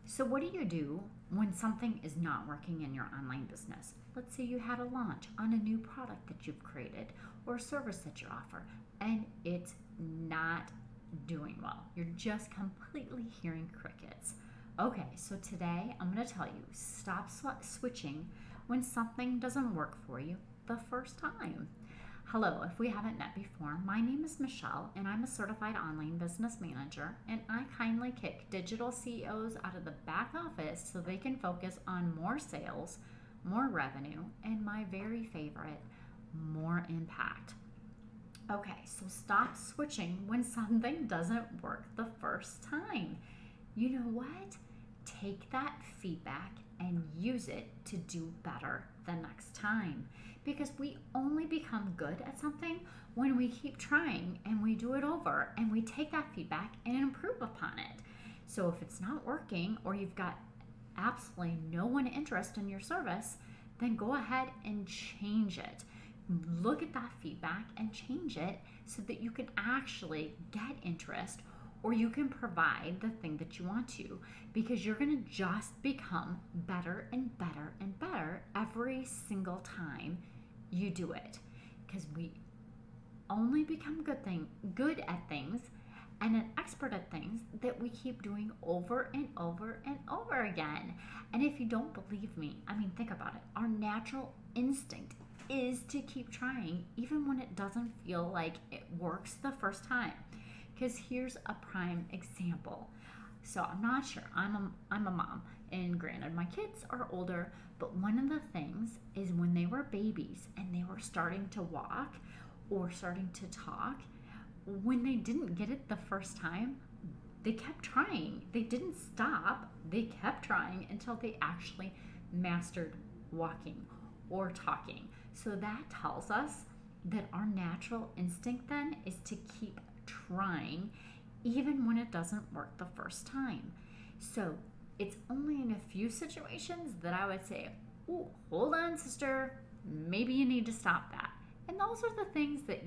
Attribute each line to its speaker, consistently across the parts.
Speaker 1: So what do you do when something is not working in your online business? Let's say you had a launch on a new product that you've created or a service that you offer and it's not doing well. You're just completely hearing crickets. Okay, so today I'm going to tell you, stop switching when something doesn't work for you the first time. Hello, if we haven't met before, my name is Michele and I'm a certified online business manager, and I kindly kick digital CEOs out of the back office so they can focus on more sales, more revenue, and my very favorite, more impact. Okay, so stop switching when something doesn't work the first time. You know what? Take that feedback and use it to do better the next time, because we only become good at something when we keep trying and we do it over and we take that feedback and improve upon it. So if it's not working or you've got absolutely no one interest in your service, then go ahead and change it. Look at that feedback and change it so that you can actually get interest, or you can provide the thing that you want to, because you're going to just become better and better and better every single time you do it, because we only become good at things and an expert at things that we keep doing over and over and over again. And if you don't believe me, I mean, think about it. Our natural instinct is to keep trying even when it doesn't feel like it works the first time. Because here's a prime example. So I'm not sure, I'm a mom, and granted my kids are older, but one of the things is when they were babies and they were starting to walk or starting to talk, when they didn't get it the first time, they kept trying. They didn't stop, they kept trying until they actually mastered walking or talking. So that tells us that our natural instinct then is to keep trying even when it doesn't work the first time. So it's only in a few situations that I would say, oh, hold on, sister, maybe you need to stop that. And those are the things that,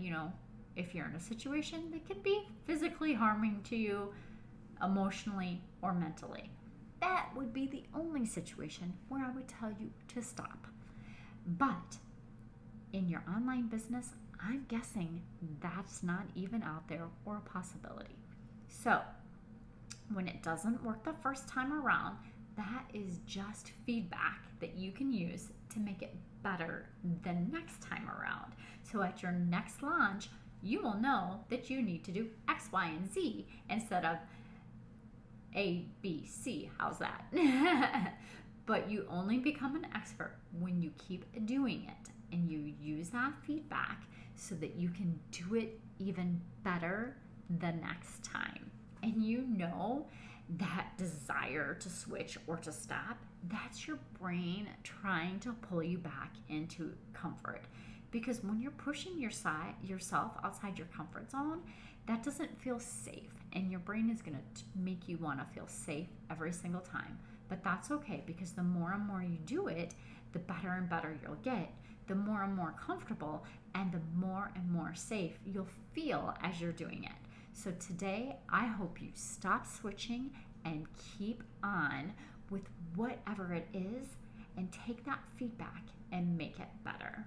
Speaker 1: if you're in a situation that can be physically harming to you, emotionally or mentally, that would be the only situation where I would tell you to stop. But in your online business, I'm guessing that's not even out there or a possibility. So when it doesn't work the first time around, that is just feedback that you can use to make it better the next time around. So at your next launch, you will know that you need to do X, Y, and Z instead of A, B, C. How's that? But you only become an expert when you keep doing it and you use that feedback so that you can do it even better the next time. And that desire to switch or to stop, that's your brain trying to pull you back into comfort. Because when you're pushing yourself outside your comfort zone, that doesn't feel safe. And your brain is going to make you want to feel safe every single time. But that's okay, because the more and more you do it, the better and better you'll get. The more and more comfortable and the more and more safe you'll feel as you're doing it. So today, I hope you stop switching and keep on with whatever it is and take that feedback and make it better.